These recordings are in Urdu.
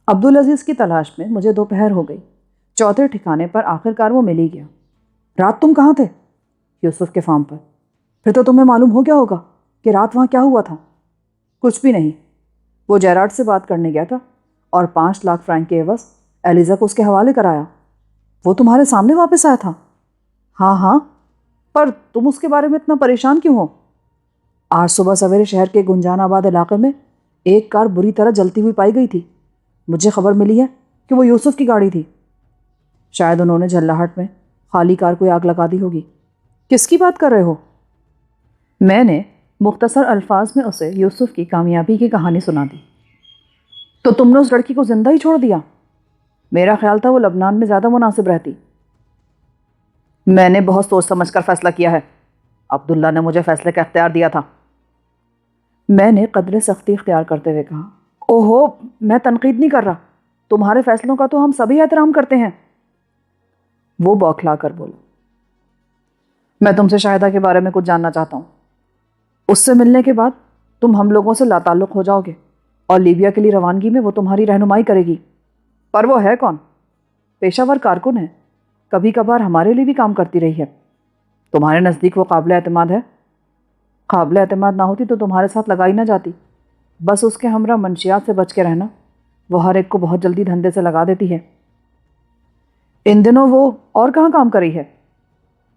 عبدالعزیز کی تلاش میں مجھے دوپہر ہو گئی۔ چوتھے ٹھکانے پر آخر کار وہ مل ہی گیا۔ رات تم کہاں تھے؟ یوسف کے فارم پر۔ پھر تو تمہیں معلوم ہو گیا ہوگا کہ رات وہاں کیا ہوا تھا۔ کچھ بھی نہیں، وہ جیراڈ سے بات کرنے گیا تھا اور 5 لاکھ فرینک کے عوض ایلیزا کو اس کے حوالے کرایا۔ وہ تمہارے سامنے واپس آیا تھا؟ ہاں ہاں، پر تم اس کے بارے میں اتنا پریشان کیوں ہو؟ آج صبح سویرے شہر کے گنجان آباد علاقے میں ایک کار بری طرح جلتی ہوئی پائی گئی تھی۔ مجھے خبر ملی ہے کہ وہ یوسف کی گاڑی تھی۔ شاید انہوں نے جھلاہٹ میں خالی کار کو آگ لگا دی ہوگی۔ کس کی بات کر رہے ہو؟ میں نے مختصر الفاظ میں اسے یوسف کی کامیابی کی کہانی سنا دی۔ تو تم نے اس لڑکی کو زندہ ہی چھوڑ دیا؟ میرا خیال تھا وہ لبنان میں زیادہ مناسب رہتی۔ میں نے بہت سوچ سمجھ کر فیصلہ کیا ہے۔ عبداللہ نے مجھے فیصلے کا اختیار دیا تھا۔ میں نے قدر سختی اختیار کرتے ہوئے کہا، اوہو، میں تنقید نہیں کر رہا، تمہارے فیصلوں کا تو ہم سبھی احترام کرتے ہیں۔ وہ بوکھلا کر بولا، میں تم سے شاہدہ کے بارے میں کچھ جاننا چاہتا ہوں۔ اس سے ملنے کے بعد تم ہم لوگوں سے لا تعلق ہو جاؤ گے اور لیبیا کے لیے روانگی میں وہ تمہاری رہنمائی کرے گی۔ پر وہ ہے کون؟ پیشہ ور کارکن ہے، کبھی کبھار ہمارے لیے بھی کام کرتی رہی ہے۔ تمہارے نزدیک وہ قابل اعتماد ہے؟ قابل اعتماد نہ ہوتی تو تمہارے ساتھ لگائی نہ جاتی۔ بس اس کے ہمراہ منشیات سے بچ کے رہنا، وہ ہر ایک کو بہت جلدی دھندے سے لگا دیتی ہے۔ ان دنوں وہ اور کہاں کام کر رہی ہے؟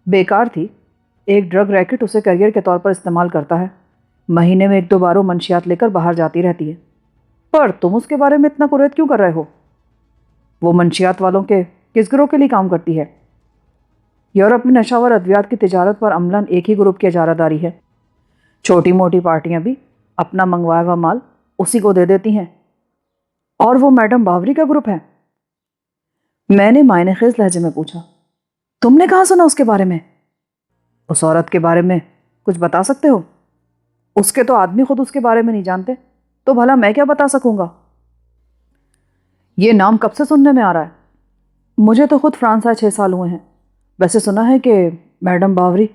بیکار تھی، ایک ڈرگ ریکٹ اسے کیریئر کے طور پر استعمال کرتا ہے، مہینے میں 1-2 بار وہ منشیات لے کر باہر جاتی رہتی ہے۔ پر تم اس کے بارے میں اتنا قریت کیوں کر رہے ہو؟ وہ منشیات والوں کے کس گروہ کے لیے کام کرتی ہے؟ یورپ میں نشاور ادویات کی تجارت پر عملاً ایک ہی گروپ کی اجارہ داری ہے۔ چھوٹی موٹی پارٹیاں بھی اپنا منگوایا ہوا مال اسی کو دے دیتی ہیں۔ اور وہ میڈم باوری کا گروپ ہے؟ میں نے معنی خیز لہجے میں پوچھا، تم نے کہاں سنا اس کے بارے میں؟ اس عورت کے بارے میں کچھ بتا سکتے ہو؟ اس کے تو آدمی خود اس کے بارے میں نہیں جانتے، تو بھلا میں کیا بتا سکوں گا؟ یہ نام کب سے سننے میں آ رہا ہے؟ مجھے تو خود فرانس آئے 6 سال ہوئے ہیں۔ ویسے سنا ہے کہ میڈم باوری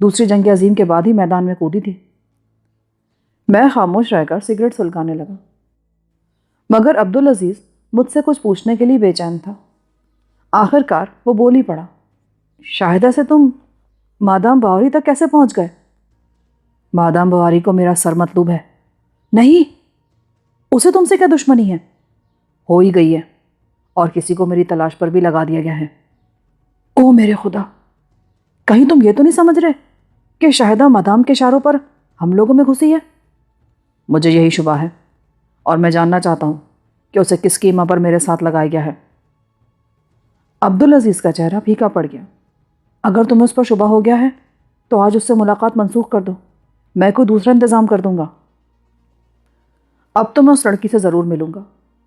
دوسری جنگ عظیم کے بعد ہی میدان میں کودی تھی۔ میں خاموش رہ کر سگریٹ سلگانے لگا، مگر عبدالعزیز مجھ سے کچھ پوچھنے کے لیے بے چین تھا۔ آخر کار وہ بول ہی پڑا، شاہدہ سے تم مادام باوری تک کیسے پہنچ گئے؟ مادام باوری کو میرا سر مطلوب ہے۔ نہیں، اسے تم سے کیا دشمنی ہے؟ ہو ہی گئی ہے، اور کسی کو میری تلاش پر بھی لگا دیا گیا ہے۔ او میرے خدا، کہیں تم یہ تو نہیں سمجھ رہے کہ شاہدہ مادام کے اشاروں پر ہم لوگوں میں گھسی ہے؟ مجھے یہی شبہ ہے، اور میں جاننا چاہتا ہوں کہ اسے کس قیمت پر میرے ساتھ لگایا گیا ہے۔ عبدالعزیز کا چہرہ پھیکا پڑ گیا۔ اگر تمہیں اس پر شبہ ہو گیا ہے تو آج اس سے ملاقات منسوخ کر دو، میں کوئی دوسرا انتظام کر دوں گا۔ اب تو میں اس لڑکی سے ضرور ملوں گا،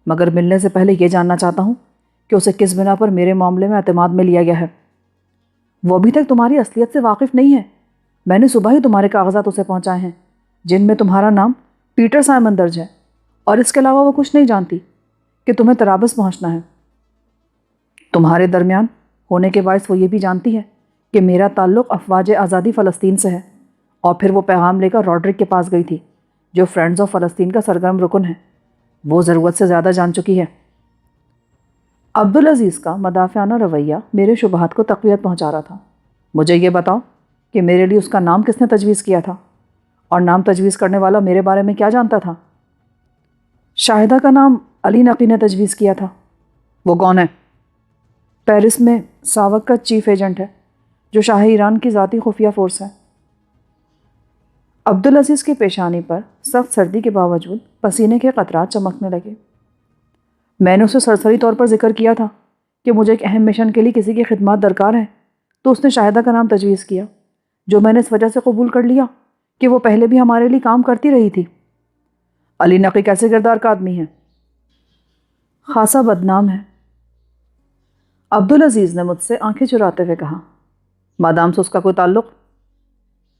مگر ملنے سے پہلے یہ جاننا چاہتا ہوں کہ اسے کس بنا پر میرے معاملے میں اعتماد میں لیا گیا ہے۔ وہ ابھی تک تمہاری اصلیت سے واقف نہیں ہے۔ میں نے صبح ہی تمہارے کاغذات اسے پہنچائے ہیں، جن میں تمہارا نام پیٹر سائمن درج ہے، اور اس کے علاوہ وہ کچھ نہیں جانتی کہ تمہیں طرابلس پہنچنا ہے۔ تمہارے درمیان ہونے کے باعث وہ یہ بھی جانتی ہے کہ میرا تعلق افواج آزادی فلسطین سے ہے، اور پھر وہ پیغام لے کر راڈرک کے پاس گئی تھی، جو فرینڈز آف فلسطین کا سرگرم رکن ہے۔ وہ ضرورت سے زیادہ جان چکی ہے۔ عبدالعزیز کا مدافعانہ رویہ میرے شبہات کو تقویت پہنچا رہا تھا۔ مجھے یہ بتاؤ کہ میرے لیے اس کا نام کس نے تجویز کیا تھا، اور نام تجویز کرنے والا میرے بارے میں کیا جانتا تھا؟ شاہدہ کا نام علی نقی نے تجویز کیا تھا۔ وہ کون ہے؟ پیرس میں ساوک کا چیف ایجنٹ ہے، جو شاہ ایران کی ذاتی خفیہ فورس ہے۔ عبدالعزیز کی پیشانی پر سخت سردی کے باوجود پسینے کے قطرات چمکنے لگے۔ میں نے اسے سرسری طور پر ذکر کیا تھا کہ مجھے ایک اہم مشن کے لیے کسی کی خدمات درکار ہیں، تو اس نے شاہدہ کا نام تجویز کیا، جو میں نے اس وجہ سے قبول کر لیا کہ وہ پہلے بھی ہمارے لیے کام کرتی رہی تھی۔ علی نقی کیسے کردار کا آدمی ہے؟ خاصا بدنام ہے۔ عبدالعزیز نے مجھ سے آنکھیں چراتے ہوئے کہا، مادام سے اس کا کوئی تعلق؟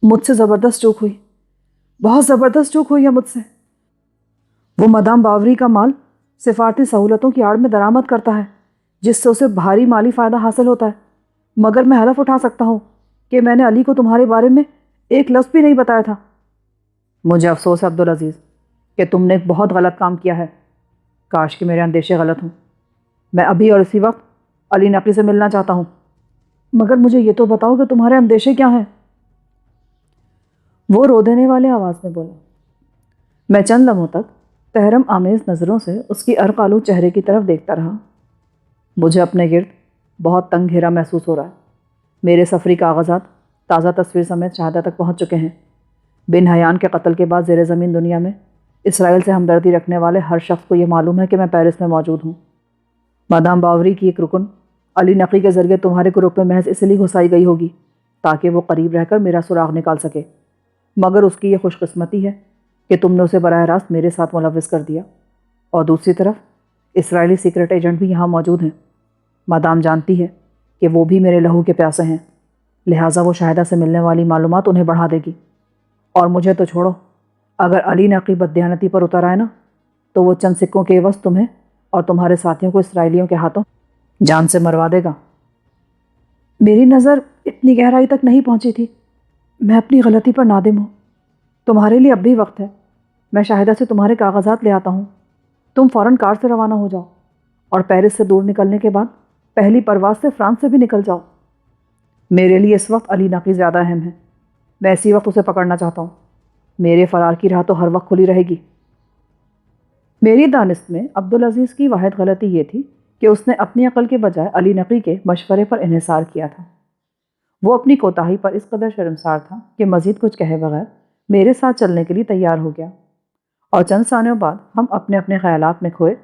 مجھ سے زبردست چوک ہوئی، بہت زبردست چوک ہوئی ہے مجھ سے۔ وہ مادام باوری کا مال سفارتی سہولتوں کی آڑ میں درآمد کرتا ہے، جس سے اسے بھاری مالی فائدہ حاصل ہوتا ہے، مگر میں حلف اٹھا سکتا ہوں کہ میں نے علی کو تمہارے بارے میں ایک لفظ بھی نہیں بتایا تھا۔ مجھے افسوس ہے عبدالعزیز کہ تم نے ایک بہت غلط کام کیا ہے۔ کاش کہ میرے اندیشے غلط ہوں۔ میں ابھی اور اسی وقت علی نقی سے ملنا چاہتا ہوں، مگر مجھے یہ تو بتاؤ کہ تمہارے اندیشے کیا ہیں؟ وہ رو دینے والے آواز میں بولا۔ میں چند لمحوں تک تحرم آمیز نظروں سے اس کی ارق آلود چہرے کی طرف دیکھتا رہا۔ مجھے اپنے گرد بہت تنگ گھیرا محسوس ہو رہا ہے۔ میرے سفری کاغذات تازہ تصویر سمیت شہادہ تک پہنچ چکے ہیں۔ بن حیان کے قتل کے بعد زیر زمین دنیا میں اسرائیل سے ہمدردی رکھنے والے ہر شخص کو یہ معلوم ہے کہ میں پیرس میں موجود ہوں۔ مادام باوری کی ایک رکن علی نقی کے ذریعے تمہارے گروپ میں محض اس لیے گھسائی گئی ہوگی تاکہ وہ قریب رہ کر میرا سراغ نکال سکے، مگر اس کی یہ خوش قسمتی ہے کہ تم نے اسے براہ راست میرے ساتھ ملوث کر دیا۔ اور دوسری طرف اسرائیلی سیکرٹ ایجنٹ بھی یہاں موجود ہیں۔ مادام جانتی ہے کہ وہ بھی میرے لہو کے پیاسے ہیں، لہٰذا وہ شاہدہ سے ملنے والی معلومات انہیں بڑھا دے گی۔ اور مجھے تو چھوڑو، اگر علی نقی بددیانتی پر اتر آئے نا تو وہ چند سکوں کے عوض تمہیں اور تمہارے ساتھیوں کو اسرائیلیوں کے ہاتھوں جان سے مروا دے گا۔ میری نظر اتنی گہرائی تک نہیں پہنچی تھی۔ میں اپنی غلطی پر نادم ہوں۔ تمہارے لیے اب بھی وقت ہے۔ میں شاہدہ سے تمہارے کاغذات لے آتا ہوں۔ تم فوراً کار سے روانہ ہو جاؤ اور پیرس سے دور نکلنے کے بعد پہلی پرواز سے فرانس سے بھی نکل جاؤ۔ میرے لیے اس وقت علی نقی زیادہ اہم ہے۔ میں اسی وقت اسے پکڑنا چاہتا ہوں۔ میرے فرار کی راہ تو ہر وقت کھلی رہے گی۔ میری دانست میں عبدالعزیز کی واحد غلطی یہ تھی کہ اس نے اپنی عقل کے بجائے علی نقی کے مشورے پر انحصار کیا تھا۔ وہ اپنی کوتاہی پر اس قدر شرمسار تھا کہ مزید کچھ کہے بغیر میرے ساتھ چلنے کے لیے تیار ہو گیا، اور چند ثانیوں بعد ہم اپنے اپنے خیالات میں کھوئے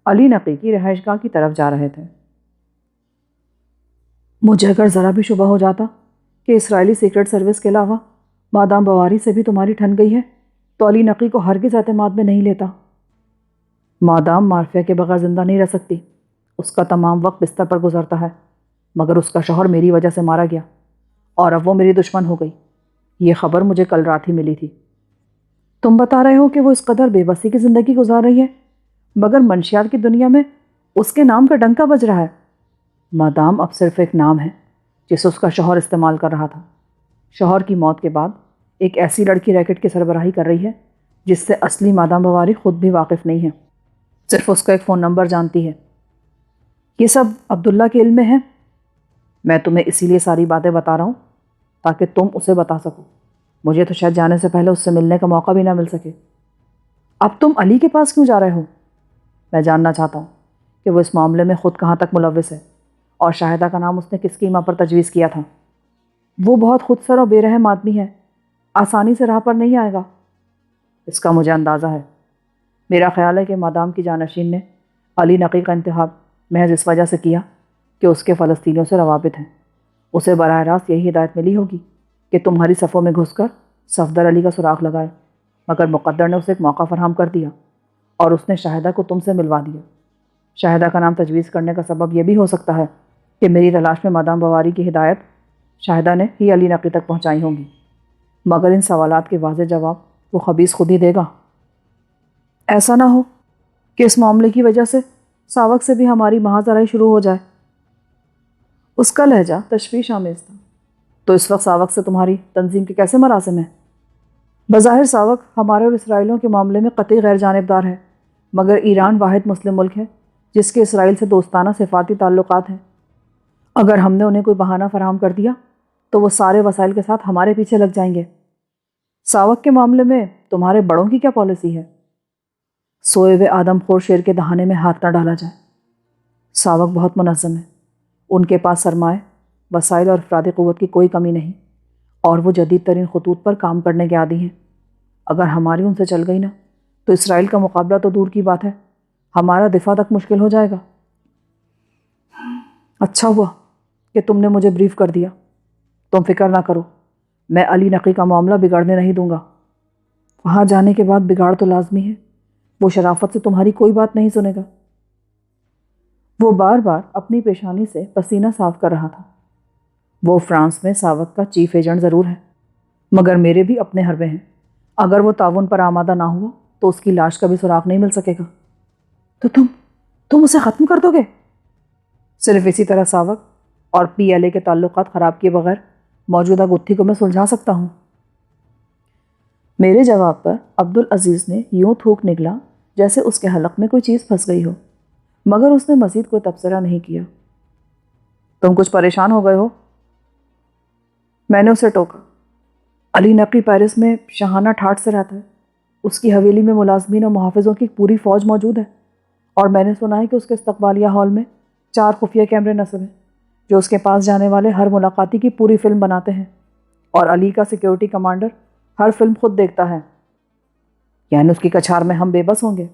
علی نقی کی رہائش گاہ کی طرف جا رہے تھے۔ مجھے اگر ذرا بھی شبہ ہو جاتا کہ اسرائیلی سیکرٹ سروس کے علاوہ مادام بواری سے بھی تمہاری ٹھن گئی ہے تو علی نقی کو ہرگز اعتماد میں نہیں لیتا۔ مادام مارفیا کے بغیر زندہ نہیں رہ سکتی۔ اس کا تمام وقت بستر پر گزرتا ہے، مگر اس کا شوہر میری وجہ سے مارا گیا اور اب وہ میری دشمن ہو گئی۔ یہ خبر مجھے کل رات ہی ملی تھی۔ تم بتا رہے ہو کہ وہ اس قدر بے بسی کی زندگی گزار رہی ہے، مگر منشیات کی دنیا میں اس کے نام کا ڈنکا بج رہا ہے۔ مادام اب صرف ایک نام ہے جسے اس کا شوہر استعمال کر رہا تھا۔ شوہر کی موت کے بعد ایک ایسی لڑکی ریکٹ کی سربراہی کر رہی ہے جس سے اصلی مادام بواری خود بھی واقف نہیں ہے، صرف اس کا ایک فون نمبر جانتی ہے۔ یہ سب عبداللہ کے علم میں ہے۔ میں تمہیں اسی لیے ساری باتیں بتا رہا ہوں تاکہ تم اسے بتا سکو۔ مجھے تو شاید جانے سے پہلے اس سے ملنے کا موقع بھی نہ مل سکے۔ اب تم علی کے پاس کیوں جا رہے ہو؟ میں جاننا چاہتا ہوں کہ وہ اس معاملے میں خود کہاں تک ملوث ہے اور شاہدہ کا نام اس نے کس قیمت پر تجویز کیا تھا۔ وہ بہت خود سر اور بے رحم آدمی ہے، آسانی سے راہ پر نہیں آئے گا۔ اس کا مجھے اندازہ ہے۔ میرا خیال ہے کہ مادام کی جانشین نے علی نقی کا انتخاب محض اس وجہ سے کیا کہ اس کے فلسطینیوں سے روابط ہیں۔ اسے براہ راست یہی ہدایت ملی ہوگی کہ تمہاری صفوں میں گھس کر صفدر علی کا سراغ لگائے، مگر مقدر نے اسے ایک موقع فراہم کر دیا اور اس نے شاہدہ کو تم سے ملوا دیا۔ شاہدہ کا نام تجویز کرنے کا سبب یہ بھی ہو سکتا ہے کہ میری تلاش میں مادام بواری کی ہدایت شاہدہ نے ہی علی نقی تک پہنچائی ہوں گی، مگر ان سوالات کے واضح جواب وہ خبیث خود ہی دے گا۔ ایسا نہ ہو کہ اس معاملے کی وجہ سے ساوک سے بھی ہماری محاذ آرائی شروع ہو جائے۔ اس کا لہجہ تشویش آمیز تھا۔ تو اس وقت ساوک سے تمہاری تنظیم کے کیسے مراسم ہیں؟ بظاہر ساوک ہمارے اور اسرائیلیوں کے معاملے میں قطعی غیر جانبدار ہے، مگر ایران واحد مسلم ملک ہے جس کے اسرائیل سے دوستانہ سفارتی تعلقات ہیں۔ اگر ہم نے انہیں کوئی بہانہ فراہم کر دیا تو وہ سارے وسائل کے ساتھ ہمارے پیچھے لگ جائیں گے۔ ساوک کے معاملے میں تمہارے بڑوں کی کیا پالیسی ہے؟ سوئے ہوئے آدم خور شیر کے دہانے میں ہاتھ نہ ڈالا جائے۔ ساوک بہت منظم ہے، ان کے پاس سرمایہ، وسائل اور افرادی قوت کی کوئی کمی نہیں، اور وہ جدید ترین خطوط پر کام کرنے کے عادی ہیں۔ اگر ہماری ان سے چل گئی نا تو اسرائیل کا مقابلہ تو دور کی بات ہے، ہمارا دفاع تک مشکل ہو جائے گا۔ اچھا ہوا کہ تم نے مجھے بریف کر دیا۔ تم فکر نہ کرو، میں علی نقی کا معاملہ بگڑنے نہیں دوں گا۔ وہاں جانے کے بعد بگاڑ تو لازمی ہے، وہ شرافت سے تمہاری کوئی بات نہیں سنے گا۔ وہ بار بار اپنی پیشانی سے پسینہ صاف کر رہا تھا۔ وہ فرانس میں ساوک کا چیف ایجنٹ ضرور ہے، مگر میرے بھی اپنے حربے ہیں۔ اگر وہ تعاون پر آمادہ نہ ہوا تو اس کی لاش کا بھی سراغ نہیں مل سکے گا۔ تو تم اسے ختم کر دو گے؟ صرف اسی طرح ساوک اور پی ایل اے کے تعلقات خراب کیے بغیر موجودہ گتھی کو میں سلجھا سکتا ہوں۔ میرے جواب پر عبدالعزیز نے یوں تھوک نکلا جیسے اس کے حلق میں کوئی چیز پھنس گئی ہو، مگر اس نے مزید کوئی تبصرہ نہیں کیا۔ تم کچھ پریشان ہو گئے ہو؟ میں نے اسے ٹوکا۔ علی نقی پیرس میں شاہانہ ٹھاٹ سے رہتا ہے۔ اس کی حویلی میں ملازمین اور محافظوں کی پوری فوج موجود ہے، اور میں نے سنا ہے کہ اس کے استقبالیہ ہال میں 4 خفیہ کیمرے نصب ہیں جو اس کے پاس جانے والے ہر ملاقاتی کی پوری فلم بناتے ہیں، اور علی کا سیکیورٹی کمانڈر ہر فلم خود دیکھتا ہے۔ یعنی اس کی کچھار میں ہم بے بس ہوں گے؟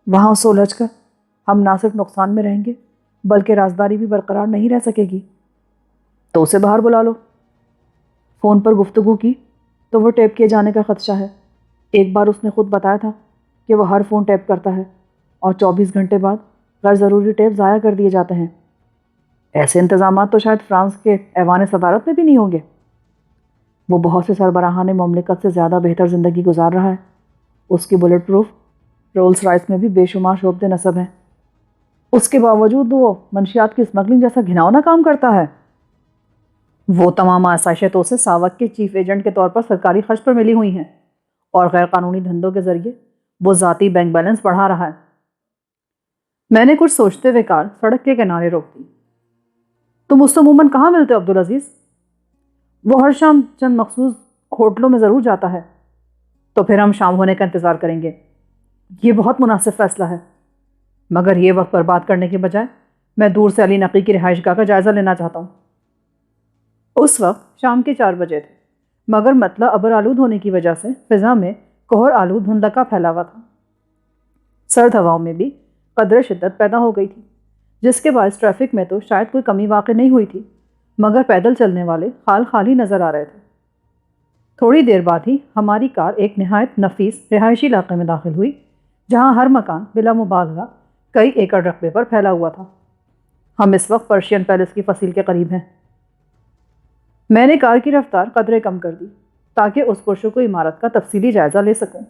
وہاں اس سلجھ کر ہم نہ صرف نقصان میں رہیں گے بلکہ رازداری بھی برقرار نہیں رہ سکے گی۔ تو اسے باہر بلا لو۔ فون پر گفتگو کی تو وہ ٹیپ کیے جانے کا خدشہ ہے۔ ایک بار اس نے خود بتایا تھا کہ وہ ہر فون ٹیپ کرتا ہے اور 24 گھنٹے بعد غیر ضروری ٹیپ ضائع کر دیے جاتے ہیں۔ ایسے انتظامات تو شاید فرانس کے ایوان صدارت میں بھی نہیں ہوں گے۔ وہ بہت سے سربراہان مملکت سے زیادہ بہتر زندگی گزار رہا ہے۔ اس کی بلٹ پروف رولز رائس میں بھی بے شمار شعبے نصب ہیں۔ اس کے باوجود وہ منشیات کی اسمگلنگ جیسا گھناؤنا کام کرتا ہے۔ وہ تمام آسائشیں تو اسے ساوک کے چیف ایجنٹ کے طور پر سرکاری خرچ پر ملی ہوئی ہیں، اور غیر قانونی دھندوں کے ذریعے وہ ذاتی بینک بیلنس بڑھا رہا ہے۔ میں نے کچھ سوچتے ہوئے کار سڑک کے کنارے روک دی۔ تم اس سے عموماً کہاں ملتے ہو عبدالعزیز؟ وہ ہر شام چند مخصوص ہوٹلوں میں ضرور جاتا ہے۔ تو پھر ہم شام ہونے کا انتظار کریں گے۔ یہ بہت مناسب فیصلہ ہے، مگر یہ وقت برباد کرنے کے بجائے میں دور سے علی نقی کی رہائش گاہ کا جائزہ لینا چاہتا ہوں۔ اس وقت شام کے 4 بجے تھے، مگر مطلع ابر آلود ہونے کی وجہ سے فضا میں کہر آلود دھندلا پھیلا ہوا تھا۔ سرد ہواؤں میں بھی قدرے شدت پیدا ہو گئی تھی، جس کے باعث ٹریفک میں تو شاید کوئی کمی واقع نہیں ہوئی تھی، مگر پیدل چلنے والے خال خال ہی نظر آ رہے تھے۔ تھوڑی دیر بعد ہی ہماری کار ایک نہایت نفیس رہائشی علاقے میں داخل ہوئی، جہاں ہر مکان بلا مبالغہ کئی ایکڑ رقبے پر پھیلا ہوا تھا۔ ہم اس وقت پرشین پیلس کی فصیل کے قریب ہیں۔ میں نے کار کی رفتار قدرے کم کر دی تاکہ اس پرشکو عمارت کا تفصیلی جائزہ لے سکوں۔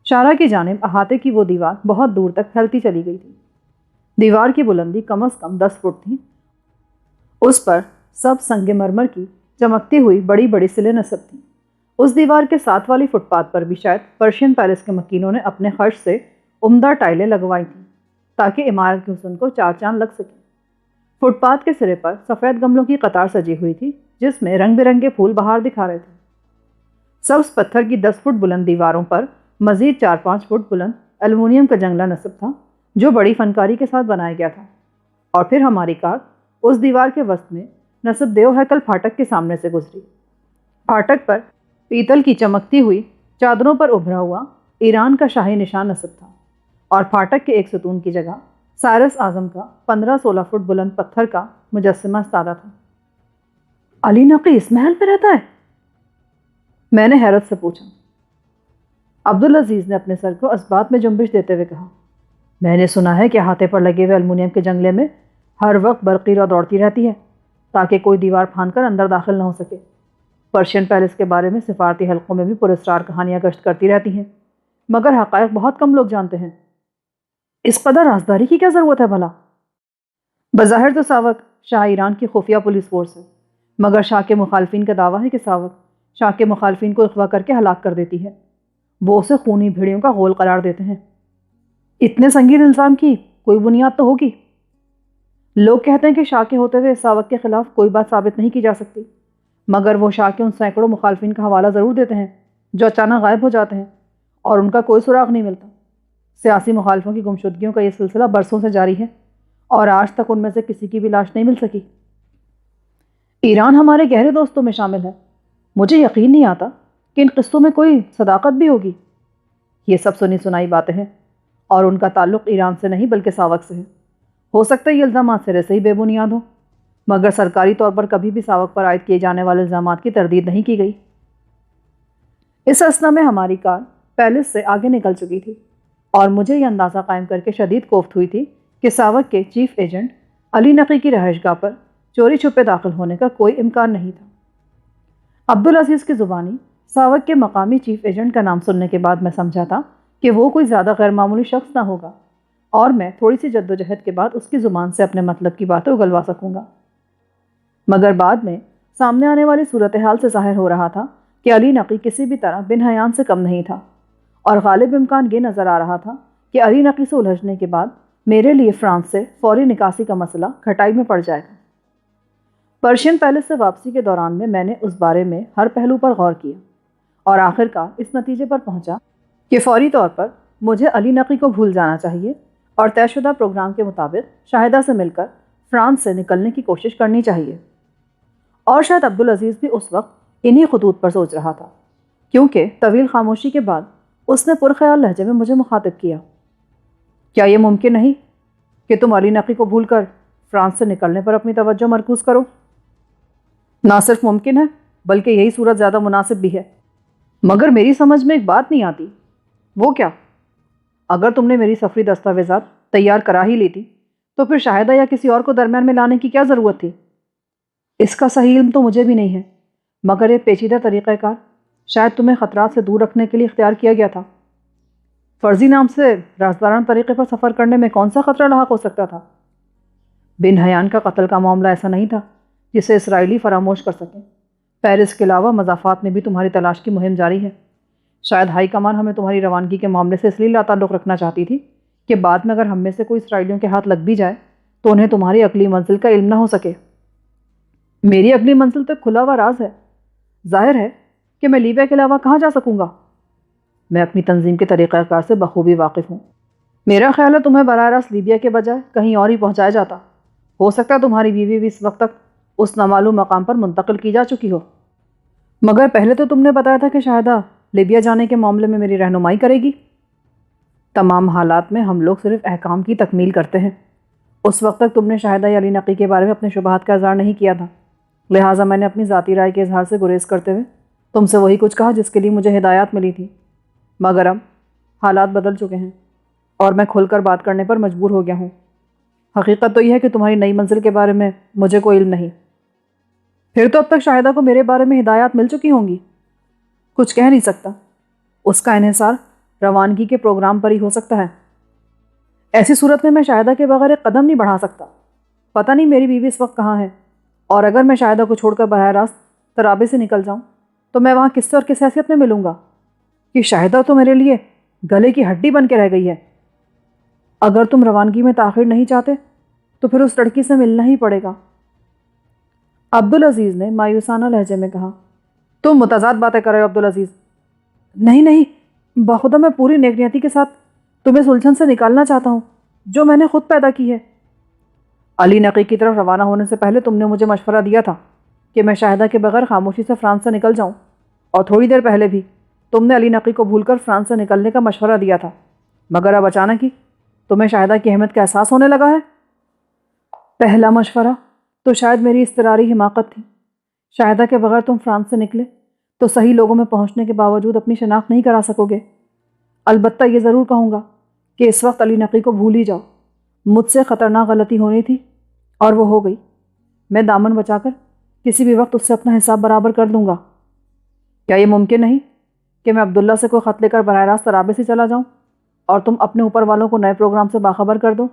شارع کی جانب احاطے کی وہ دیوار بہت دور تک پھیلتی چلی گئی تھی۔ دیوار کی بلندی کم از کم 10 فٹ تھی۔ اس پر سب سنگ مرمر کی چمکتی ہوئی بڑی بڑی سلیں نصب تھیں۔ اس دیوار کے ساتھ والی فٹ پاتھ پر بھی شاید پرشین پیلس کے مکینوں نے اپنے خرچ سے عمدہ ٹائلیں لگوائی تھیں تاکہ عمارت کے حسن کو 4 چاند لگ سکیں۔ فٹ پاتھ کے سرے پر سفید گملوں کی قطار سجی ہوئی تھی، جس میں رنگ برنگے پھول بہار دکھا رہے تھے۔ سبز پتھر کی 10 فٹ بلند دیواروں پر مزید 4-5 فٹ بلند ایلومینیم کا جنگلہ نصب تھا، جو بڑی فنکاری کے ساتھ بنایا گیا تھا۔ اور پھر ہماری کار اس دیوار کے وسط میں نصب دیو ہیکل پھاٹک کے سامنے سے گزری۔ پھاٹک پر پیتل کی چمکتی ہوئی چادروں پر ابھرا ہوا ایران کا شاہی نشان نصب تھا، اور پھاٹک کے ایک ستون کی جگہ سائرس اعظم کا 15-16 فٹ بلند پتھر کا مجسمہ استادہ تھا۔ علی نقی اس محل پہ رہتا ہے؟ میں نے حیرت سے پوچھا۔ عبدالعزیز نے اپنے سر کو اسبات میں جنبش دیتے ہوئے کہا، میں نے سنا ہے کہ احاطے پر لگے ہوئے المونیم کے جنگلے میں ہر وقت برقی رو دوڑتی رہتی ہے تاکہ کوئی دیوار پھاند کر اندر داخل نہ ہو سکے۔ پرشین پیلس کے بارے میں سفارتی حلقوں میں بھی پراسرار کہانیاں گشت کرتی رہتی ہیں، مگر حقائق بہت کم لوگ جانتے ہیں۔ اس قدر رازداری کی کیا ضرورت ہے بھلا؟ بظاہر تو ساوک شاہ ایران کی خفیہ پولیس فورس ہے، مگر شاہ کے مخالفین کا دعویٰ ہے کہ ساوک شاہ کے مخالفین کو اغوا کر کے ہلاک کر دیتی ہے۔ وہ اسے خونی بھیڑیوں کا غول قرار دیتے ہیں۔ اتنے سنگین الزام کی کوئی بنیاد تو ہوگی۔ لوگ کہتے ہیں کہ شاہ کے ہوتے ہوئے ساوک کے خلاف کوئی بات ثابت نہیں کی جا سکتی، مگر وہ شاہ کے ان سینکڑوں مخالفین کا حوالہ ضرور دیتے ہیں جو اچانک غائب ہو جاتے ہیں اور ان کا کوئی سراغ نہیں ملتا۔ سیاسی مخالفوں کی گمشدگیوں کا یہ سلسلہ برسوں سے جاری ہے، اور آج تک ان میں سے کسی کی بھی لاش نہیں مل سکی۔ ایران ہمارے گہرے دوستوں میں شامل ہے۔ مجھے یقین نہیں آتا کہ ان قصوں میں کوئی صداقت بھی ہوگی۔ یہ سب سنی سنائی باتیں ہیں، اور ان کا تعلق ایران سے نہیں بلکہ ساوک سے ہے۔ ہو سکتا ہے یہ الزامات سرے سے ہی بے بنیاد ہوں، مگر سرکاری طور پر کبھی بھی ساوک پر عائد کیے جانے والے الزامات کی تردید نہیں کی گئی۔ اس اثنا میں ہماری کار پیلس سے آگے نکل چکی تھی، اور مجھے یہ اندازہ قائم کر کے شدید کوفت ہوئی تھی کہ ساوک کے چیف ایجنٹ علی نقی کی رہائش گاہ پر چوری چھپے داخل ہونے کا کوئی امکان نہیں تھا۔ عبدالعزیز کی زبانی ساوک کے مقامی چیف ایجنٹ کا نام سننے کے بعد میں سمجھا تھا کہ وہ کوئی زیادہ غیر معمولی شخص نہ ہوگا، اور میں تھوڑی سی جدوجہد کے بعد اس کی زبان سے اپنے مطلب کی باتیں اگلوا سکوں گا۔ مگر بعد میں سامنے آنے والی صورتحال سے ظاہر ہو رہا تھا کہ علی نقی کسی بھی طرح بن حیان سے کم نہیں تھا، اور غالب امکان یہ نظر آ رہا تھا کہ علی نقی سے الجھنے کے بعد میرے لیے فرانس سے فوری نکاسی کا مسئلہ کھٹائی میں پڑ جائے گا۔ پرشین پیلس سے واپسی کے دوران میں نے اس بارے میں ہر پہلو پر غور کیا اور آخر کار اس نتیجے پر پہنچا کہ فوری طور پر مجھے علی نقی کو بھول جانا چاہیے اور طے شدہ پروگرام کے مطابق شاہدہ سے مل کر فرانس سے نکلنے کی کوشش کرنی چاہیے۔ اور شاید عبدالعزیز بھی اس وقت انہی خطوط پر سوچ رہا تھا، کیونکہ طویل خاموشی کے بعد اس نے پرخیال لہجے میں مجھے مخاطب کیا۔ کیا یہ ممکن نہیں کہ تم علی نقی کو بھول کر فرانس سے نکلنے پر اپنی توجہ مرکوز کرو؟ نہ صرف ممکن ہے بلکہ یہی صورت زیادہ مناسب بھی ہے، مگر میری سمجھ میں ایک بات نہیں آتی۔ وہ کیا؟ اگر تم نے میری سفری دستاویزات تیار کرا ہی لی تھی تو پھر شاہدہ یا کسی اور کو درمیان میں لانے کی کیا ضرورت تھی؟ اس کا صحیح علم تو مجھے بھی نہیں ہے، مگر یہ پیچیدہ طریقہ کار شاید تمہیں خطرات سے دور رکھنے کے لیے اختیار کیا گیا تھا۔ فرضی نام سے رازدارانہ طریقے پر سفر کرنے میں کون سا خطرہ لاحق ہو سکتا تھا؟ بن حیان کا قتل کا معاملہ ایسا نہیں تھا جسے اسرائیلی فراموش کر سکیں۔ پیرس کے علاوہ مضافات میں بھی تمہاری تلاش کی مہم جاری ہے۔ شاید ہائی کمان ہمیں تمہاری روانگی کے معاملے سے اس لیے لا تعلق رکھنا چاہتی تھی کہ بعد میں اگر ہم میں سے کوئی اسرائیلیوں کے ہاتھ لگ بھی جائے تو انہیں تمہاری اگلی منزل کا علم نہ ہو سکے۔ میری اگلی منزل تو کھلا ہوا راز ہے۔ ظاہر ہے کہ میں لیبیا کے علاوہ کہاں جا سکوں گا؟ میں اپنی تنظیم کے طریقہ کار سے بخوبی واقف ہوں۔ میرا خیال ہے تمہیں براہ راست لیبیا کے بجائے کہیں اور ہی پہنچایا جاتا۔ ہو سکتا ہے تمہاری بیوی بھی اس وقت تک اس نامعلوم مقام پر منتقل کی جا چکی ہو، مگر پہلے تو تم نے بتایا تھا کہ شاہدہ لیبیا جانے کے معاملے میں میری رہنمائی کرے گی۔ تمام حالات میں ہم لوگ صرف احکام کی تکمیل کرتے ہیں۔ اس وقت تک تم نے شاہدہ یا علی نقی کے بارے میں اپنے شبہات کا اظہار نہیں کیا تھا، لہٰذا میں نے اپنی ذاتی رائے کے اظہار سے گریز کرتے ہوئے تم سے وہی کچھ کہا جس کے لیے مجھے ہدایات ملی تھی۔ مگر اب حالات بدل چکے ہیں اور میں کھل کر بات کرنے پر مجبور ہو گیا ہوں۔ حقیقت تو یہ ہے کہ تمہاری نئی منزل کے بارے میں مجھے کوئی علم نہیں۔ پھر تو اب تک شاہدہ کو میرے بارے میں ہدایات مل چکی ہوں گی۔ کچھ کہہ نہیں سکتا، اس کا انحصار روانگی کے پروگرام پر ہی ہو سکتا ہے۔ ایسی صورت میں شاہدہ کے بغیر ایک قدم نہیں بڑھا سکتا۔ پتہ نہیں میری بیوی اس وقت کہاں ہے، اور اگر میں شاہدہ کو چھوڑ کر براہ راست ترابے سے نکل جاؤں تو میں وہاں کس سے اور کس حیثیت میں ملوں گا؟ کہ شاہدہ تو میرے لیے گلے کی ہڈی بن کے رہ گئی ہے۔ اگر تم روانگی میں تاخیر نہیں چاہتے تو پھر اس لڑکی سے ملنا ہی پڑے گا۔ عبدالعزیز نے مایوسانہ لہجے میں کہا۔ تم متضاد باتیں کر رہے ہو عبدالعزیز۔ نہیں، بخدا میں پوری نیک نیتی کے ساتھ تمہیں سلجھن سے نکالنا چاہتا ہوں جو میں نے خود پیدا کی ہے۔ علی نقی کی طرف روانہ ہونے سے پہلے تم نے مجھے مشورہ دیا تھا کہ میں شاہدہ کے بغیر خاموشی سے فرانس سے نکل جاؤں، اور تھوڑی دیر پہلے بھی تم نے علی نقی کو بھول کر فرانس سے نکلنے کا مشورہ دیا تھا، مگر اب اچانک ہی تمہیں شاہدہ کی اہمیت کا احساس ہونے لگا ہے۔ پہلا مشورہ تو شاید میری اضطراری حماقت تھی۔ شاہدہ کے بغیر تم فرانس سے نکلے تو صحیح لوگوں میں پہنچنے کے باوجود اپنی شناخت نہیں کرا سکو گے۔ البتہ یہ ضرور کہوں گا کہ اس وقت علی نقی کو بھول ہی جاؤ۔ مجھ سے خطرناک غلطی ہونی تھی اور وہ ہو گئی۔ میں دامن بچا کر کسی بھی وقت اس سے اپنا حساب برابر کر دوں گا۔ کیا یہ ممکن نہیں کہ میں عبداللہ سے کوئی خط لے کر براہ راست طرابلس سے چلا جاؤں اور تم اپنے اوپر والوں کو نئے پروگرام سے باخبر کر دو؟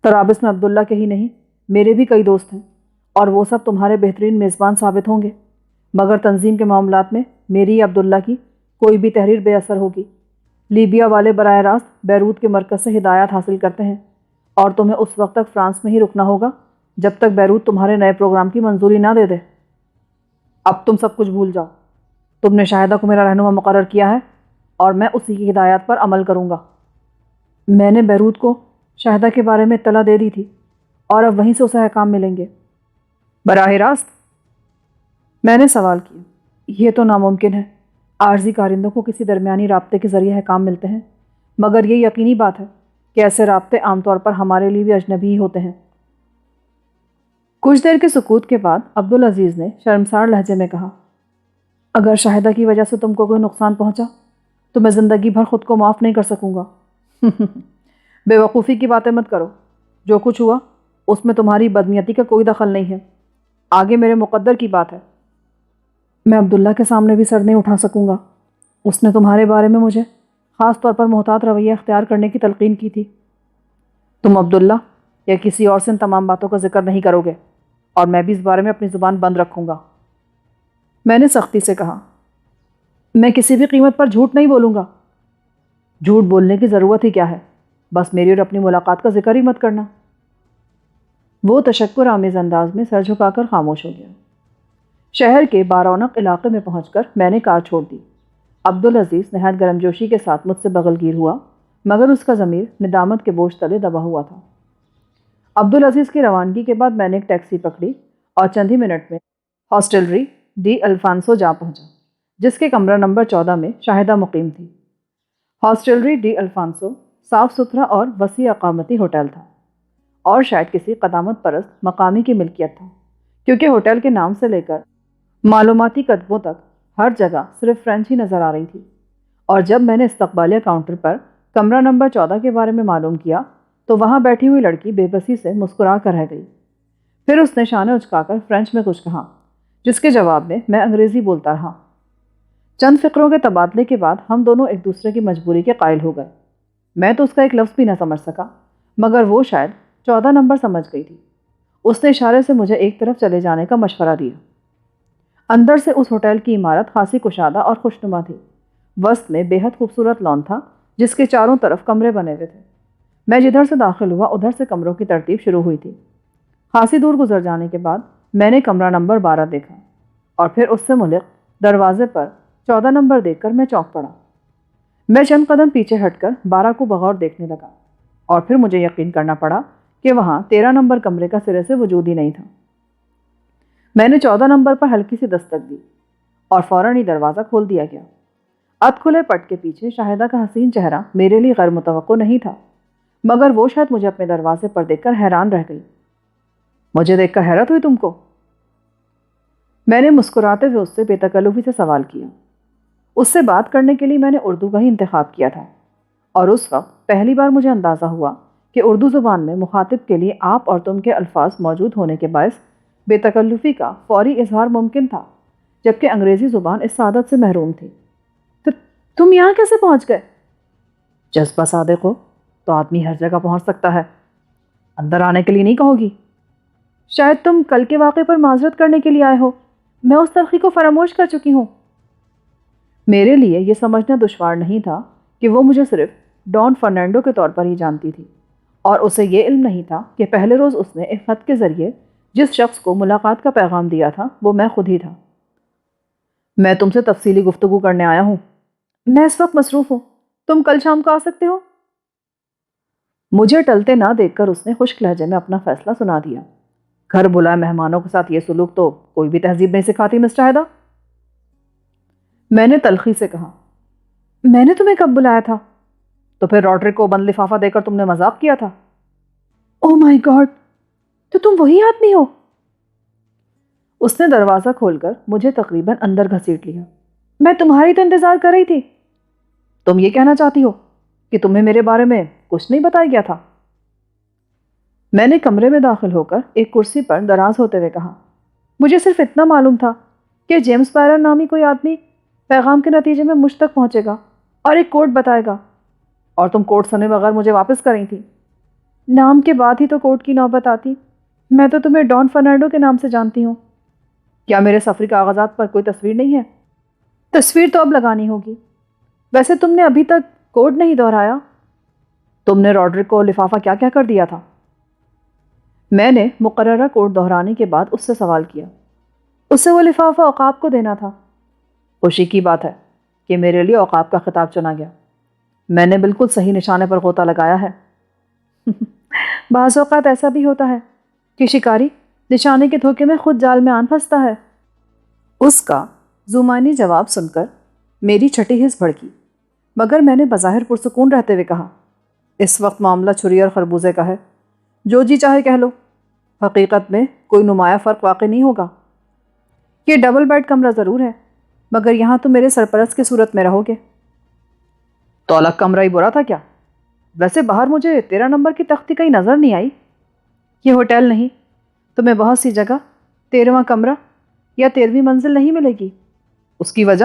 طرابلس میں عبداللہ کے ہی نہیں میرے بھی کئی دوست ہیں اور وہ سب تمہارے بہترین میزبان ثابت ہوں گے، مگر تنظیم کے معاملات میں میری یا عبداللہ کی کوئی بھی تحریر بے اثر ہوگی۔ لیبیا والے براہ راست بیروت کے مرکز سے ہدایات حاصل کرتے ہیں اور تمہیں اس وقت تک فرانس میں ہی رکنا ہوگا جب تک بیروت تمہارے نئے پروگرام کی منظوری نہ دے دے۔ اب تم سب کچھ بھول جاؤ۔ تم نے شاہدہ کو میرا رہنما مقرر کیا ہے اور میں اسی کی ہدایات پر عمل کروں گا۔ میں نے بیروت کو شاہدہ کے بارے میں اطلاع دے دی تھی اور اب وہیں سے اسے احکام ملیں گے۔ براہ راست؟ میں نے سوال کیا۔ یہ تو ناممکن ہے۔ عارضی کارندوں کو کسی درمیانی رابطے کے ذریعے احکام ملتے ہیں، مگر یہ یقینی بات ہے کہ ایسے رابطے عام طور پر ہمارے لیے بھی اجنبی ہی ہوتے ہیں۔ کچھ دیر کے سکوت کے بعد عبدالعزیز نے شرمسار لہجے میں کہا، اگر شاہدہ کی وجہ سے تم کو کوئی نقصان پہنچا تو میں زندگی بھر خود کو معاف نہیں کر سکوں گا۔ بے وقوفی کی باتیں مت کرو۔ جو کچھ ہوا اس میں تمہاری بدنیتی کا کوئی دخل نہیں ہے۔ آگے میرے مقدر کی بات ہے۔ میں عبداللہ کے سامنے بھی سر نہیں اٹھا سکوں گا۔ اس نے تمہارے بارے میں مجھے خاص طور پر محتاط رویہ اختیار کرنے کی تلقین کی تھی۔ تم عبداللہ یا کسی اور سے ان تمام باتوں کا ذکر نہیں کرو گے اور میں بھی اس بارے میں اپنی زبان بند رکھوں گا۔ میں نے سختی سے کہا، میں کسی بھی قیمت پر جھوٹ نہیں بولوں گا جھوٹ بولنے کی ضرورت ہی کیا ہے، بس میری اور اپنی ملاقات کا ذکر ہی مت کرنا۔ وہ تشکر آمیز انداز میں سر جھکا کر خاموش ہو گیا۔ شہر کے بارونق علاقے میں پہنچ کر میں نے کار چھوڑ دی۔ عبدالعزیز نہایت گرمجوشی کے ساتھ مجھ سے بغل گیر ہوا، مگر اس کا ضمیر ندامت کے بوجھ تلے دبا ہوا تھا۔ عبدالعزیز کی روانگی کے بعد میں نے ایک ٹیکسی پکڑی اور چند ہی منٹ میں ہاسٹلری ڈی الفانسو جا پہنچا، جس کے کمرہ نمبر 14 میں شاہدہ مقیم تھی۔ ہاسٹلری ڈی الفانسو صاف ستھرا اور وسیع اقامتی ہوٹل تھا، اور شاید کسی قدامت پرست مقامی کی ملکیت تھا، کیونکہ ہوٹل کے نام سے لے کر معلوماتی کتبوں تک ہر جگہ صرف فرینچ ہی نظر آ رہی تھی۔ اور جب میں نے استقبالیہ کاؤنٹر پر کمرہ نمبر 14 کے بارے میں معلوم کیا تو وہاں بیٹھی ہوئی لڑکی بے بسی سے مسکرا کر رہ گئی۔ پھر اس نے شانے اچکا کر فرینچ میں کچھ کہا، جس کے جواب میں انگریزی بولتا رہا۔ چند فقروں کے تبادلے کے بعد ہم دونوں ایک دوسرے کی مجبوری کے قائل ہو گئے۔ میں تو اس کا ایک لفظ بھی نہ سمجھ سکا، مگر وہ شاید 14 نمبر سمجھ گئی تھی۔ اس نے اشارے سے مجھے ایک طرف چلے جانے کا مشورہ دیا۔ اندر سے اس ہوٹل کی عمارت خاصی کشادہ اور خوشنما تھی۔ وسط میں بے حد خوبصورت لان تھا، جس کے چاروں طرف کمرے بنے ہوئے تھے۔ میں جدھر سے داخل ہوا ادھر سے کمروں کی ترتیب شروع ہوئی تھی۔ خاصی دور گزر جانے کے بعد میں نے کمرہ نمبر 12 دیکھا، اور پھر اس سے ملک دروازے پر 14 نمبر دیکھ کر میں چونک پڑا۔ میں چند قدم پیچھے ہٹ کر 12 کو بغور دیکھنے لگا، اور پھر مجھے یقین کرنا پڑا کہ وہاں 13 نمبر کمرے کا سرے سے وجود ہی نہیں تھا۔ میں نے 14 نمبر پر ہلکی سی دستک دی، اور فوراً ہی دروازہ کھول دیا گیا۔ اد کھلے پٹ کے پیچھے شاہدہ کا حسین چہرہ میرے لیے غیر متوقع نہیں تھا، مگر وہ شاید مجھے اپنے دروازے پر دیکھ کر حیران رہ گئی۔ مجھے دیکھ کر حیرت ہوئی تم کو؟ میں نے مسکراتے ہوئے اس سے بے تکلفی سے سوال کیا۔ اس سے بات کرنے کے لیے میں نے اردو کا ہی انتخاب کیا تھا، اور اس وقت پہلی بار مجھے اندازہ ہوا کہ اردو زبان میں مخاطب کے لیے آپ اور تم کے الفاظ موجود ہونے کے باعث بے تکلفی کا فوری اظہار ممکن تھا، جبکہ انگریزی زبان اس سعادت سے محروم تھی۔ تم یہاں کیسے پہنچ گئے؟ جذبہ صادق ہو تو آدمی ہر جگہ پہنچ سکتا ہے، اندر آنے کے لیے نہیں کہو گی؟ شاید تم کل کے واقعے پر معذرت کرنے کے لیے آئے ہو، میں اس تلخی کو فراموش کر چکی ہوں۔ میرے لیے یہ سمجھنا دشوار نہیں تھا کہ وہ مجھے صرف ڈان فرنینڈو کے طور پر ہی جانتی تھی، اور اسے یہ علم نہیں تھا کہ پہلے روز اس نے ایک خط کے ذریعے جس شخص کو ملاقات کا پیغام دیا تھا وہ میں خود ہی تھا۔ میں تم سے تفصیلی گفتگو کرنے آیا ہوں۔ میں اس وقت مصروف ہوں، تم کل شام کو آ سکتے ہو؟ مجھے ٹلتے نہ دیکھ کر اس نے خشک لہجے میں اپنا فیصلہ سنا دیا۔ گھر بلائے مہمانوں کے ساتھ یہ سلوک تو کوئی بھی تہذیب نہیں سکھاتی مس شاہدہ۔ میں نے تلخی سے کہا، میں نے تمہیں کب بلایا تھا؟ تو پھر روڈرک کو بند لفافہ دے کر تم نے مذاق کیا تھا۔ اوہ مائی گاڈ، تو تم وہی آدمی ہو؟ اس نے دروازہ کھول کر مجھے تقریباً اندر گھسیٹ لیا۔ میں تمہاری تو انتظار کر رہی تھی۔ تم یہ کہنا چاہتی ہو کہ تمہیں میرے بارے میں کچھ نہیں بتایا گیا تھا؟ میں نے کمرے میں داخل ہو کر ایک کرسی پر دراز ہوتے ہوئے کہا، مجھے صرف اتنا معلوم تھا کہ جیمز بائرن نامی کوئی آدمی پیغام کے نتیجے میں مجھ تک پہنچے گا اور ایک کوڈ بتائے گا، اور تم کوڈ سنے بغیر مجھے واپس کر رہی تھی۔ نام کے بعد ہی تو کوڈ کی نوبت آتی۔ میں تو تمہیں ڈان فرنینڈو کے نام سے جانتی ہوں۔ کیا میرے سفری کاغذات پر کوئی تصویر نہیں ہے؟ تصویر تو اب لگانی ہوگی۔ ویسے تم نے ابھی تک کوڈ نہیں دہرایا۔ تم نے روڈرک کو لفافہ کیا کہہ کر دیا تھا؟ میں نے مقررہ کوڈ دہرانے کے بعد اس سے سوال کیا۔ اسے وہ لفافہ عقاب کو دینا تھا۔ خوشی کی بات ہے کہ میرے لیے عقاب کا خطاب چنا گیا۔ میں نے بالکل صحیح نشانے پر غوطہ لگایا ہے۔ بعض اوقات ایسا بھی ہوتا ہے کہ شکاری نشانے کے دھوکے میں خود جال میں آن پھنستا ہے۔ اس کا زمانی جواب سن کر میری چھٹی حس بھڑکی، مگر میں نے بظاہر پرسکون رہتے ہوئے کہا، اس وقت معاملہ چھری اور خربوزے کا ہے، جو جی چاہے کہہ لو۔ حقیقت میں کوئی نمایاں فرق واقع نہیں ہوگا۔ یہ ڈبل بیڈ کمرہ ضرور ہے، مگر یہاں تم میرے سرپرست کی صورت میں رہو گے۔ تو الگ کمرہ ہی برا تھا کیا؟ ویسے باہر مجھے 13 نمبر کی تختی کہیں نظر نہیں آئی۔ یہ ہوٹل نہیں، تمہیں بہت سی جگہ 13واں کمرہ یا 13ویں منزل نہیں ملے گی۔ اس کی وجہ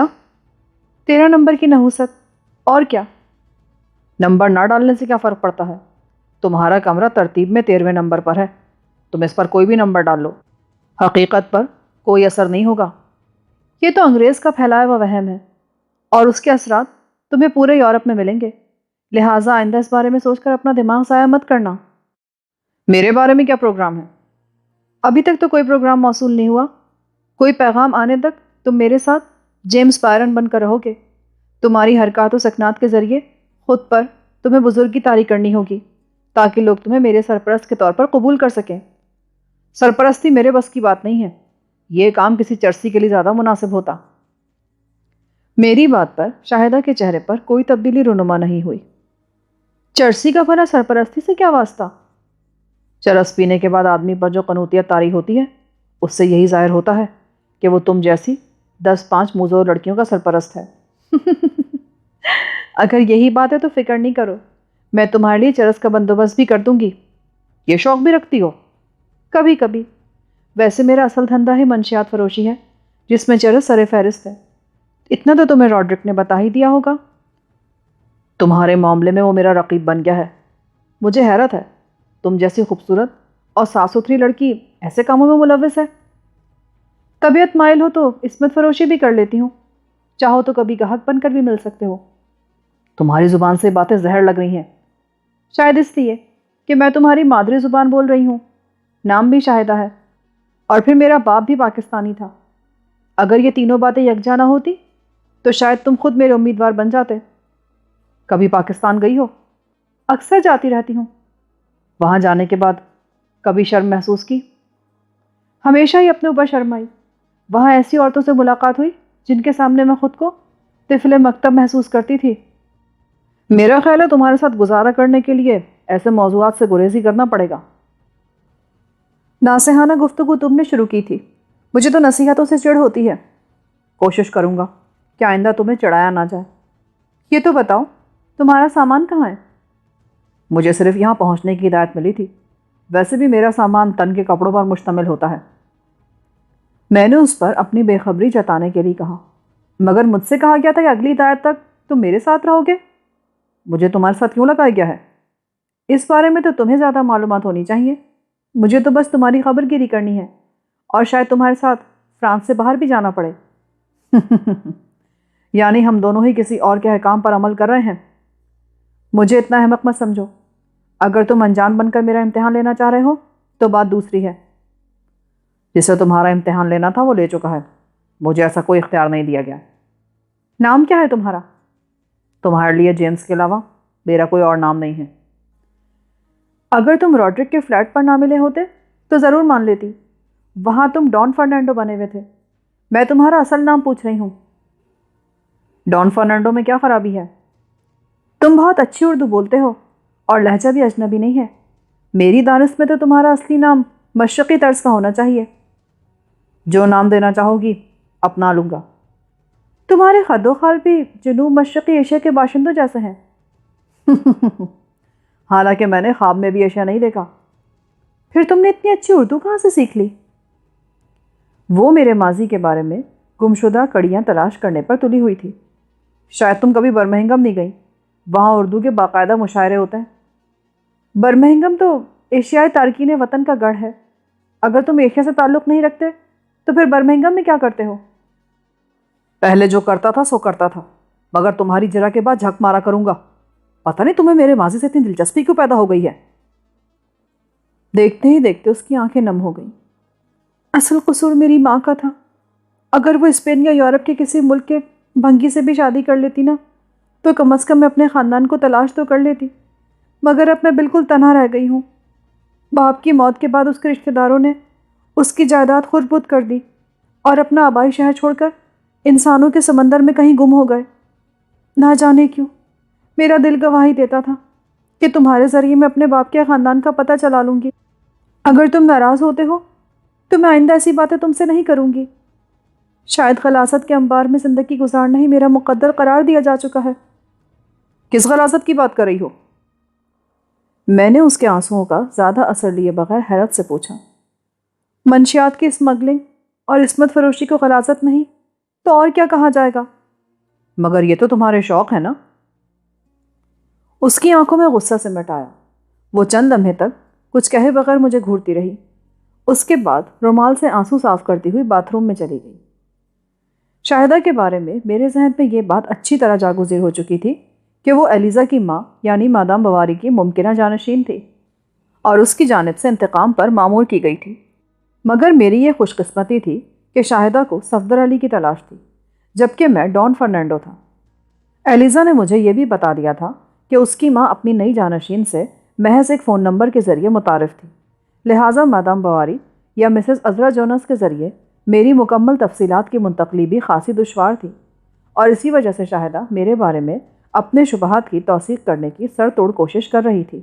13 نمبر کی نحوست، اور کیا؟ نمبر نہ ڈالنے سے کیا فرق پڑتا ہے؟ تمہارا کمرہ ترتیب میں 13ویں نمبر پر ہے، تم اس پر کوئی بھی نمبر ڈال لو، حقیقت پر کوئی اثر نہیں ہوگا۔ یہ تو انگریز کا پھیلایا ہوا وہم ہے، اور اس کے اثرات تمہیں پورے یورپ میں ملیں گے۔ لہٰذا آئندہ اس بارے میں سوچ کر اپنا دماغ ضائع مت کرنا۔ میرے بارے میں کیا پروگرام ہے؟ ابھی تک تو کوئی پروگرام موصول نہیں ہوا۔ کوئی پیغام آنے تک تم میرے ساتھ جیمز بائرن بن کر رہو گے۔ تمہاری حرکات و سکنات کے ذریعے خود پر تمہیں بزرگی طاری کرنی ہوگی تاکہ لوگ تمہیں میرے سرپرست کے طور پر قبول کر سکیں۔ سرپرستی میرے بس کی بات نہیں ہے، یہ کام کسی چرسی کے لیے زیادہ مناسب ہوتا۔ میری بات پر شاہدہ کے چہرے پر کوئی تبدیلی رونما نہیں ہوئی۔ چرسی کا بھلا سرپرستی سے کیا واسطہ؟ چرس پینے کے بعد آدمی پر جو قنوطیت طاری ہوتی ہے اس سے یہی ظاہر ہوتا ہے کہ وہ تم جیسی 10-5 موزور لڑکیوں کا سرپرست ہے۔ اگر یہی بات ہے تو فکر نہیں کرو، میں تمہارے لیے چرس کا بندوبست بھی کر دوں گی۔ یہ شوق بھی رکھتی ہو؟ کبھی کبھی۔ ویسے میرا اصل دھندا ہے منشیات فروشی ہے، جس میں چرس سر فہرست ہے۔ اتنا تو تمہیں راڈرک نے بتا ہی دیا ہوگا۔ تمہارے معاملے میں وہ میرا رقیب بن گیا ہے۔ مجھے حیرت ہے، تم جیسی خوبصورت اور صاف ستھری لڑکی ایسے کاموں میں ملوث ہے۔ طبیعت مائل ہو تو عصمت فروشی بھی کر لیتی ہوں، چاہو تو کبھی گاہک بن کر بھی مل سکتے ہو۔ تمہاری زبان سے باتیں زہر لگ رہی ہیں۔ شاید اس لیے کہ میں تمہاری مادری زبان بول رہی ہوں۔ نام بھی شاہدہ ہے، اور پھر میرا باپ بھی پاکستانی تھا۔ اگر یہ تینوں باتیں یکجا نہ ہوتی تو شاید تم خود میرے امیدوار بن جاتے۔ کبھی پاکستان گئی ہو؟ اکثر جاتی رہتی ہوں۔ وہاں جانے کے بعد کبھی شرم محسوس کی؟ ہمیشہ ہی اپنے اوپر شرم آئی۔ وہاں ایسی عورتوں سے ملاقات ہوئی جن کے سامنے میں خود کو طفل مکتب محسوس کرتی تھی۔ میرا خیال ہے تمہارے ساتھ گزارا کرنے کے لیے ایسے موضوعات سے گریز ہی کرنا پڑے گا۔ ناصحانہ گفتگو تم نے شروع کی تھی، مجھے تو نصیحتوں سے چڑ ہوتی ہے۔ کوشش کروں گا کہ آئندہ تمہیں چڑھایا نہ جائے۔ یہ تو بتاؤ تمہارا سامان کہاں ہے؟ مجھے صرف یہاں پہنچنے کی ہدایت ملی تھی، ویسے بھی میرا سامان تن کے کپڑوں پر مشتمل ہوتا ہے۔ میں نے اس پر اپنی بے خبری جتانے کے لیے کہا، مگر مجھ سے کہا گیا تھا کہ اگلی ہدایت تک تم میرے ساتھ رہو گے۔ مجھے تمہارے ساتھ کیوں لگایا گیا ہے؟ اس بارے میں تو تمہیں زیادہ معلومات ہونی چاہیے۔ مجھے تو بس تمہاری خبر گیری کرنی ہے، اور شاید تمہارے ساتھ فرانس سے باہر بھی جانا پڑے۔ یعنی ہم دونوں ہی کسی اور کے احکام پر عمل کر رہے ہیں۔ مجھے اتنا احمق مت سمجھو۔ اگر تم انجان بن کر میرا امتحان لینا چاہ رہے ہو تو بات دوسری ہے۔ جسے تمہارا امتحان لینا تھا وہ لے چکا ہے، مجھے ایسا کوئی اختیار نہیں دیا گیا۔ نام کیا ہے تمہارا؟ تمہارے لیے جیمز کے علاوہ میرا کوئی اور نام نہیں ہے۔ اگر تم راڈرک کے فلیٹ پر نہ ملے ہوتے تو ضرور مان لیتی۔ وہاں تم ڈان فرنینڈو بنے ہوئے تھے۔ میں تمہارا اصل نام پوچھ رہی ہوں۔ ڈان فرنینڈو میں کیا خرابی ہے؟ تم بہت اچھی اردو بولتے ہو اور لہجہ بھی اجنبی نہیں ہے۔ میری دانست میں تو تمہارا اصلی نام مشرقی طرز کا ہونا چاہیے۔ جو نام دینا چاہو گی اپنا لوں گا۔ تمہارے خد و خال بھی جنوب مشرقی ایشیا کے باشندوں جیسے ہیں۔ حالانکہ میں نے خواب میں بھی ایشیا نہیں دیکھا۔ پھر تم نے اتنی اچھی اردو کہاں سے سیکھ لی؟ وہ میرے ماضی کے بارے میں گمشدہ کڑیاں تلاش کرنے پر تلی ہوئی تھی۔ شاید تم کبھی برمنگھم نہیں گئی، وہاں اردو کے باقاعدہ مشاعرے ہوتے ہیں۔ برمنگھم تو ایشیائی تارکین وطن کا گڑھ ہے۔ اگر تم ایشیا سے تعلق نہیں رکھتے تو پھر برمنگھم میں کیا کرتے ہو؟ پہلے جو کرتا تھا سو کرتا تھا، مگر تمہاری جرا کے بعد جھک مارا کروں گا۔ پتہ نہیں تمہیں میرے ماضی سے اتنی دلچسپی کیوں پیدا ہو گئی ہے۔ دیکھتے ہی دیکھتے اس کی آنکھیں نم ہو گئیں۔ اصل قصور میری ماں کا تھا۔ اگر وہ اسپین یا یورپ کے کسی ملک کے بھنگی سے بھی شادی کر لیتی نا تو کم از کم میں اپنے خاندان کو تلاش تو کر لیتی، مگر اب میں بالکل تنہا رہ گئی ہوں۔ باپ کی موت کے بعد اس کے رشتہ داروں نے اس کی جائیداد خود بد کر دی اور اپنا آبائی شہر چھوڑ کر انسانوں کے سمندر میں کہیں گم ہو گئے۔ نہ جانے کیوں میرا دل گواہی دیتا تھا کہ تمہارے ذریعے میں اپنے باپ کے خاندان کا پتہ چلا لوں گی۔ اگر تم ناراض ہوتے ہو تو میں آئندہ ایسی باتیں تم سے نہیں کروں گی۔ شاید غلاظت کے انبار میں زندگی گزارنا ہی میرا مقدر قرار دیا جا چکا ہے۔ کس غلاظت کی بات کر رہی ہو؟ میں نے اس کے آنسوؤں کا زیادہ اثر لیے بغیر حیرت سے پوچھا۔ منشیات کی اسمگلنگ اور عصمت فروشی کو غلاظت نہیں تو اور کیا کہا جائے گا؟ مگر یہ تو تمہارے شوق ہے نا؟ اس کی آنکھوں میں غصہ سمٹ آیا۔ وہ چند لمحے تک کچھ کہے بغیر مجھے گھورتی رہی۔ اس کے بعد رومال سے آنسو صاف کرتی ہوئی باتھ روم میں چلی گئی۔ شاہدہ کے بارے میں میرے ذہن میں یہ بات اچھی طرح جاگزیر ہو چکی تھی کہ وہ ایلیزا کی ماں یعنی مادام بواری کی ممکنہ جانشین تھی اور اس کی جانب سے انتقام پر مامور کی گئی تھی۔ مگر میری یہ خوش قسمتی تھی کہ شاہدہ کو صفدر علی کی تلاش تھی، جبکہ میں ڈان فرنینڈو تھا۔ ایلیزا نے مجھے یہ بھی بتا دیا تھا کہ اس کی ماں اپنی نئی جانشین سے محض ایک فون نمبر کے ذریعے متعارف تھی، لہٰذا مادام بواری یا مسز عذرا جونس کے ذریعے میری مکمل تفصیلات کی منتقلی بھی خاصی دشوار تھی، اور اسی وجہ سے شاہدہ میرے بارے میں اپنے شبہات کی توثیق کرنے کی سر توڑ کوشش کر رہی تھی۔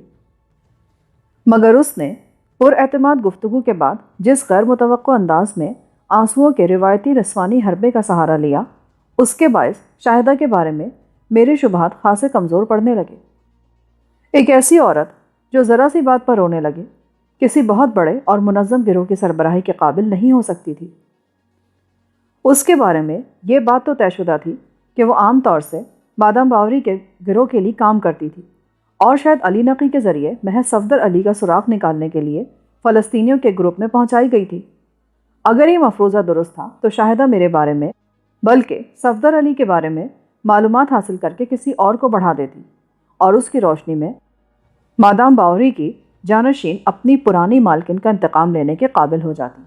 مگر اس نے پر اعتماد گفتگو کے بعد جس غیر متوقع انداز میں آنسوؤں کے روایتی نسوانی حربے کا سہارا لیا، اس کے باعث شاہدہ کے بارے میں میرے شبہات خاصے کمزور پڑنے لگے۔ ایک ایسی عورت جو ذرا سی بات پر رونے لگے کسی بہت بڑے اور منظم گروہ کی سربراہی کے قابل نہیں ہو سکتی تھی۔ اس کے بارے میں یہ بات تو طے شدہ تھی کہ وہ عام طور سے مادام باوری کے گروہ کے لیے کام کرتی تھی اور شاید علی نقی کے ذریعے محض صفدر علی کا سراغ نکالنے کے لیے فلسطینیوں کے گروپ میں پہنچائی گئی تھی۔ اگر یہ مفروضہ درست تھا تو شاہدہ میرے بارے میں بلکہ صفدر علی کے بارے میں معلومات حاصل کر کے کسی اور کو بڑھا دیتی اور اس کی روشنی میں مادام باوری کی جانشین اپنی پرانی مالکن کا انتقام لینے کے قابل ہو جاتی۔